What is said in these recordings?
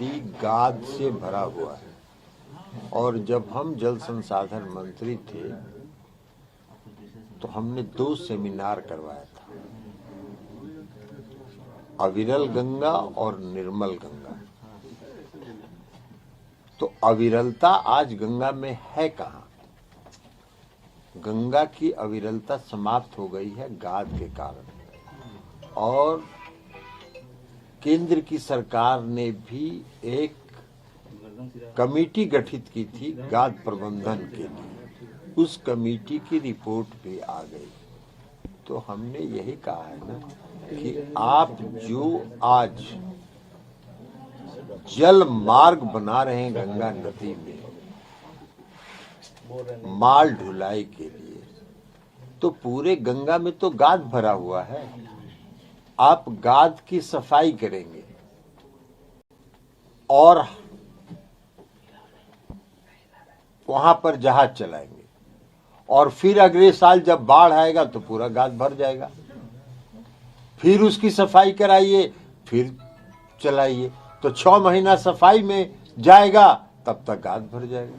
नदी गाद से भरा हुआ है। और जब हम जल संसाधन मंत्री थे तो हमने 2 सेमिनार करवाया था, अविरल गंगा और निर्मल गंगा। तो अविरलता आज गंगा में है कहाँ? गंगा की अविरलता समाप्त हो गई है गाद के कारण। और केंद्र की सरकार ने भी एक कमेटी गठित की थी गाद प्रबंधन के लिए। उस कमेटी की रिपोर्ट भी आ गई। तो हमने यही कहा है ना कि आप जो आज जल मार्ग बना रहे हैं गंगा नदी में माल ढुलाई के लिए, तो पूरे गंगा में तो गाद भरा हुआ है। आप गाद की सफाई करेंगे और वहां पर जहाज चलाएंगे और फिर अगले साल जब बाढ़ आएगा तो पूरा गाद भर जाएगा। फिर उसकी सफाई कराइए, फिर चलाइए, तो 6 महीना सफाई में जाएगा, तब तक गाद भर जाएगा।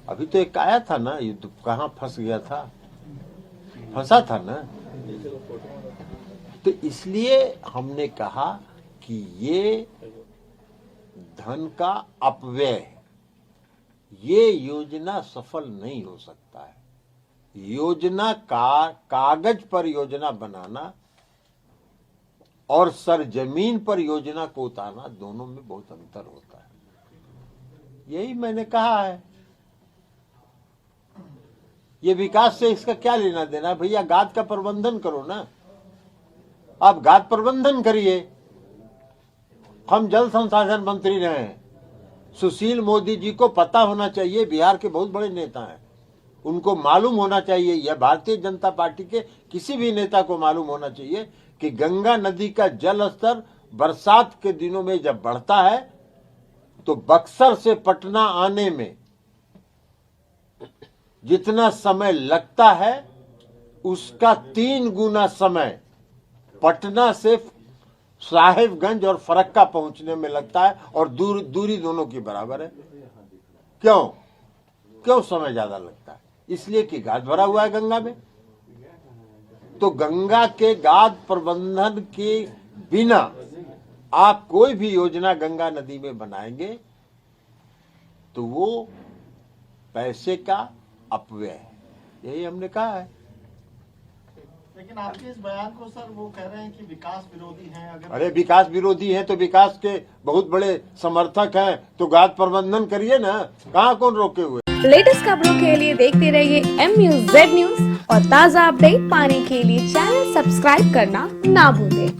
अभी तो एक आया था ना, ये तो कहाँ फंस गया था, फंसा था ना। तो इसलिए हमने कहा कि ये धन का अपव्यय, ये योजना सफल नहीं हो सकता है। योजना का कागज पर योजना बनाना और सरजमीन पर योजना को उतारना, दोनों में बहुत अंतर होता है। यही मैंने कहा है। ये विकास से इसका क्या लेना देना भैया? गाद का प्रबंधन करो ना, आप गाद प्रबंधन करिए। हम जल संसाधन मंत्री रहे हैं, सुशील मोदी जी को पता होना चाहिए, बिहार के बहुत बड़े नेता हैं, उनको मालूम होना चाहिए, या भारतीय जनता पार्टी के किसी भी नेता को मालूम होना चाहिए कि गंगा नदी का जल स्तर बरसात के दिनों में जब बढ़ता है तो बक्सर से पटना आने में जितना समय लगता है उसका 3 गुना समय पटना से साहिबगंज और फरक्का पहुंचने में लगता है, और दूरी दोनों की बराबर है। क्यों समय ज्यादा लगता है? इसलिए कि गाद भरा हुआ है गंगा में। तो गंगा के गाद प्रबंधन के बिना आप कोई भी योजना गंगा नदी में बनाएंगे तो वो पैसे का अपव्यय है। यही हमने कहा है। लेकिन आपके इस बयान को सर वो कह रहे हैं कि विकास विरोधी हैं। अरे विकास विरोधी हैं तो विकास के बहुत बड़े समर्थक हैं, तो गाद प्रबंधन करिए ना, कहाँ कौन रोके हुए। लेटेस्ट खबरों के लिए देखते रहिए MUZ न्यूज और ताज़ा अपडेट पाने के लिए चैनल सब्सक्राइब करना ना भूलें।